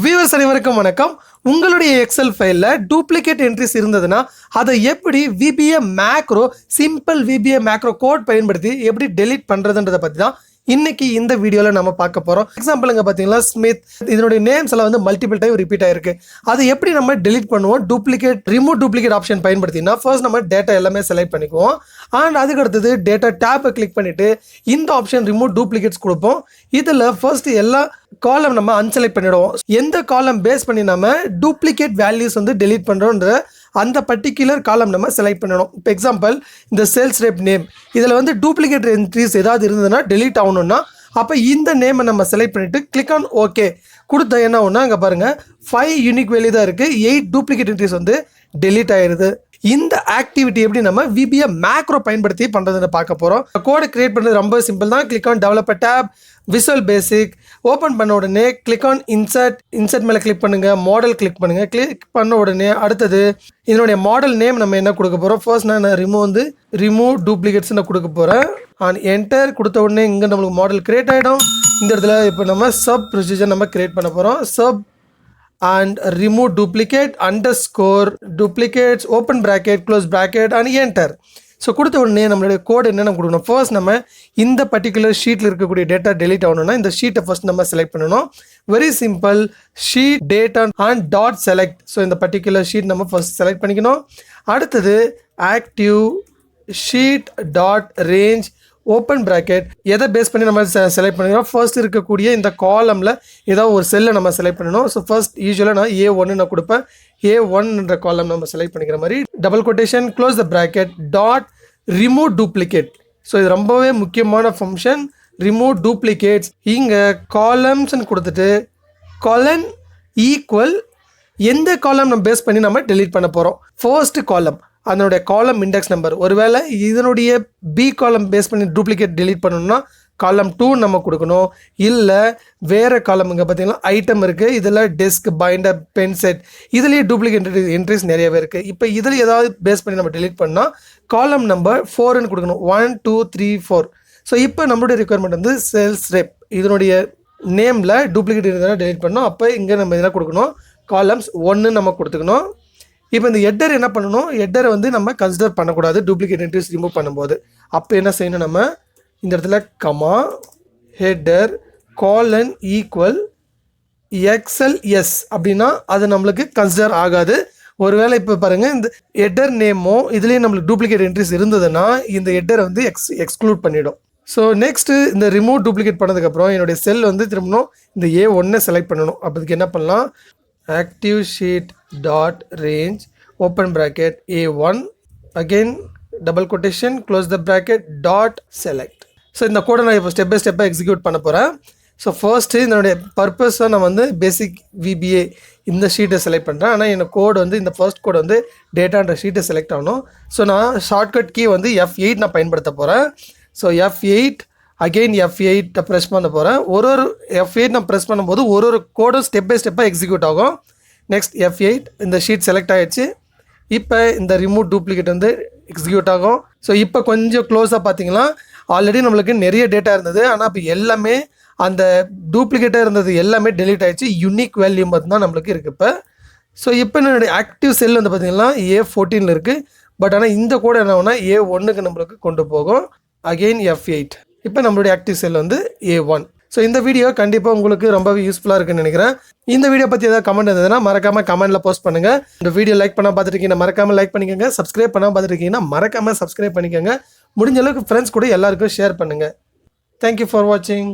Viewers அனைவருக்கும் வணக்கம். உங்களுடைய எக்ஸல் ஃபைலில் டூப்ளிகேட் என்ட்ரிஸ் இருந்ததுன்னா அதை எப்படி VBA macro simple VBA macro code பயன்படுத்தி எப்படி டெலீட் பண்ணுறதுன்றதை பற்றி தான் இன்னைக்கு இந்த வீடியோவில் நம்ம பார்க்க போகிறோம். எக்ஸாம்பிளுங்க பார்த்தீங்கன்னா ஸ்மித், இதனுடைய நேம்ஸ் எல்லாம் வந்து மல்டிபிள் டைம் ரிப்பீட் ஆயிருக்கு. அது எப்படி நம்ம டெலீட் பண்ணுவோம்? ரிமூவ் டூப்ளிகேட் ஆப்ஷன் பயன்படுத்தினா ஃபர்ஸ்ட் நம்ம டேட்டா எல்லாமே செலக்ட் பண்ணிக்குவோம். அண்ட் அதுக்கு அடுத்தது டேட்டா டேப்பை கிளிக் பண்ணிவிட்டு இந்த ஆப்ஷன் ரிமூவ் டூப்ளிகேட்ஸ் கொடுப்போம். இதில் ஃபர்ஸ்ட் எல்லா காலம் நம்ம அன்செலக்ட் பண்ணிவிடுவோம். எந்த காலம் பேஸ் பண்ணி நம்ம டூப்ளிகேட் வேல்யூஸ் வந்து டெலீட் பண்ணுறோன்ற அந்த பர்டிகுலர் காலம் நம்ம செலக்ட் பண்ணணும். இப்போ எக்ஸாம்பிள் இந்த சேல்ஸ் ரெப் நேம், இதில் வந்து டூப்ளிகேட் என்ட்ரிஸ் ஏதாவது இருந்ததுன்னா டெலீட் ஆகணும்னா அப்போ இந்த நேமை நம்ம செலக்ட் பண்ணிவிட்டு கிளிக் ஆன் ஓகே கொடுத்தா என்ன ஆகும்னா அங்கே பாருங்கள் 5 யூனிக் வேல்யூ தான் இருக்குது, 8 டூப்ளிகேட் என்ட்ரிஸ் வந்து டெலீட் ஆயிடுது. இந்த ஆக்டிவிட்டி எப்படி நம்ம VBA மேக்ரோ பயன்படுத்தி பண்ணுறதுன்னு பார்க்க போகிறோம். கோடை கிரியேட் பண்ணுறது ரொம்ப சிம்பிள் தான். Click on developer tab, visual basic open பண்ண உடனே கிளிக் ஆன் இன்சர்ட் மேலே கிளிக் பண்ணுங்கள், மாடல் கிளிக் பண்ணுங்கள். கிளிக் பண்ண உடனே அடுத்தது இதனுடைய மாடல் நேம் நம்ம என்ன கொடுக்க போகிறோம்? ஃபர்ஸ்ட் நான் ரிமூவ் டூப்ளிகேட்ஸ் நான் கொடுக்க போகிறேன். ஆன் என்டர் கொடுத்த உடனே இங்கே நம்மளுக்கு மாடல் கிரியேட் ஆகிடும். இந்த இடத்துல இப்போ நம்ம சப் ப்ரொசீஜர் நம்ம கிரியேட் பண்ண போகிறோம். Sub and remove duplicate underscore duplicates open bracket close bracket and enter. So கொடுத்த உடனே நம்மளுடைய கோட் என்னென்ன கொடுக்கணும்? ஃபர்ஸ்ட் நம்ம இந்த பர்டிகுலர் ஷீட்டில் இருக்கக்கூடிய டேட்டா டெலீட் ஆகணும்னா இந்த ஷீட்டை ஃபர்ஸ்ட் நம்ம செலக்ட் பண்ணணும். Very simple, sheet data and dot select. So இந்த பர்டிகுலர் ஷீட் நம்ம ஃபர்ஸ்ட் செலக்ட் பண்ணிக்கணும். அடுத்தது active sheet dot range open bracket. எதை பேஸ் பண்ணி நம்ம செலக்ட் பண்ணிக்கிறோம்? ஃபர்ஸ்ட் இருக்கக்கூடிய இந்த காலமில் ஏதாவது ஒரு செல்லை நம்ம செலக்ட் பண்ணணும். ஸோ ஃபர்ஸ்ட் யூஸ்வலாக நான் A1 நான் கொடுப்பேன். A1என்ற காலம் நம்ம செலக்ட் பண்ணிக்கிற மாதிரி double quotation close the bracket dot remove duplicate. So இது ரொம்பவே முக்கியமான ஃபங்க்ஷன், ரிமூவ் டூப்ளிகேட்ஸ். இங்கே காலம்ஸ்ன்னு கொடுத்துட்டு காலன் ஈக்குவல் எந்த காலம் நம்ம பேஸ் பண்ணி நம்ம டெலீட் பண்ண போகிறோம்? ஃபர்ஸ்ட் காலம் அதனுடைய காலம் இண்டெக்ஸ் நம்பர். ஒருவேளை இதனுடைய B காலம் பேஸ் பண்ணி டூப்ளிகேட் டெலீட் பண்ணணும்னா காலம் 2 நம்ம கொடுக்கணும். இல்லை வேறு காலம் இங்கே பார்த்தீங்கன்னா ஐட்டம் இருக்குது, இதில் டெஸ்க், பைண்டர், பென் செட், இதுலேயே டூப்ளிகேட் என்ட்ரிஸ் நிறையவே இருக்குது. இப்போ இதில் ஏதாவது பேஸ் பண்ணி நம்ம டெலீட் பண்ணால் காலம் நம்பர் 4ன்னு கொடுக்கணும். 1 2 3 4. ஸோ இப்போ நம்மளுடைய ரெக்குயர்மெண்ட் வந்து சேல்ஸ் ரெப், இதனுடைய நேமில் டூப்ளிகேட் இருந்தால் டெலீட் பண்ணோம். அப்போ இங்கே நம்ம இதெல்லாம் கொடுக்கணும், காலம்ஸ் 1 நம்ம கொடுத்துக்கணும். இப்போ இந்த ஹெட்டர் என்ன பண்ணணும்? ஹெட்டரை வந்து நம்ம கன்சிடர் பண்ணக்கூடாது டூப்ளிகேட் என்ட்ரிஸ் ரிமூவ் பண்ணும்போது. அப்போ என்ன செய்யணும்? நம்ம இந்த இடத்துல கமா ஹெட்டர் காலன் ஈக்குவல் XLS அப்படின்னா அது நம்மளுக்கு கன்சிடர் ஆகாது. ஒருவேளை இப்போ பாருங்கள் இந்த ஹெட்டர் நேமோ இதுலேயே நம்மளுக்கு டூப்ளிகேட் என்ட்ரிஸ் இருந்ததுன்னா இந்த ஹெட்டரை வந்து எக்ஸ்க்ளூட் பண்ணிவிடும். ஸோ நெக்ஸ்ட்டு இந்த ரிமூவ் டூப்ளிகேட் பண்ணதுக்கப்புறம் என்னுடைய செல் வந்து திரும்பணும் இந்த A1 செலக்ட் பண்ணணும். அப்போ இதுக்கு என்ன பண்ணலாம்? active sheet dot range open bracket A1 again double quotation close the bracket dot select. So இந்த கோடை நான் இப்போ ஸ்டெப் பை ஸ்டெப்பாக எக்ஸிக்யூட் பண்ண போகிறேன். ஸோ ஃபர்ஸ்ட்டு இதனுடைய பர்பஸை நான் வந்து பேசிக் VBA இந்த ஷீட்டை செலக்ட் பண்ணுறேன். ஆனால் என்னோட கோடு வந்து இந்த ஃபர்ஸ்ட் கோடு வந்து டேட்டான்ற ஷீட்டை செலக்ட் ஆகணும். ஸோ நான் ஷார்ட்கட் கீ வந்து F8 நான் பயன்படுத்த போகிறேன். So F8 again F8 press பண்ண போகிறேன். ஒரு F8 நான் ப்ரெஸ் பண்ணும்போது ஒரு கோடும் ஸ்டெப் பை ஸ்டெப்பாக எக்ஸிக்யூட் ஆகும். நெக்ஸ்ட் F8 இந்த ஷீட் செலக்ட் ஆகிடுச்சு. இப்போ இந்த ரிமூவ் டூப்ளிகேட் வந்து எக்ஸிக்யூட் ஆகும். ஸோ இப்போ கொஞ்சம் க்ளோஸாக பார்த்தீங்கன்னா ஆல்ரெடி நம்மளுக்கு நிறைய டேட்டா இருந்தது, ஆனால் இப்போ எல்லாமே அந்த டூப்ளிகேட்டாக இருந்தது எல்லாமே டெலீட் ஆகிடுச்சு. யூனிக் வேல்யூ மட்டும்தான் நம்மளுக்கு இருக்குது இப்போ. ஸோ இப்போ என்னுடைய ஆக்டிவ் செல் வந்து பார்த்திங்கன்னா A14 இருக்குது. பட் ஆனால் இந்த கோடு என்ன ஆகும்னா A1 நம்மளுக்கு கொண்டு போகும். Again F8. இப்போ நம்மளுடைய ஆக்டிவ் செல் வந்து A1. ஸோ இந்த வீடியோ கண்டிப்பாக உங்களுக்கு ரொம்பவே யூஸ்ஃபுல்லாக இருக்குன்னு நினைக்கிறேன். இந்த வீடியோ பற்றி ஏதாவது கமெண்ட் இருந்ததுன்னா மறக்காமல் கமெண்ட்டில் போஸ்ட் பண்ணுங்கள். இந்த வீடியோ லைக் பண்ணால் பார்த்துருக்கீங்கன்னா மறக்காமல் லைக் பண்ணிக்கோங்க. சப்ஸ்கிரைப் பண்ணால் பார்த்துருக்கீங்கன்னா மறக்காமல் சப்ஸ்கிரைப் பண்ணிக்கோங்க. முடிஞ்ச அளவுக்கு ஃப்ரெண்ட்ஸ் கூட எல்லாருக்கும் ஷேர் பண்ணுங்கள். தேங்க்யூ ஃபார் வாட்சிங்.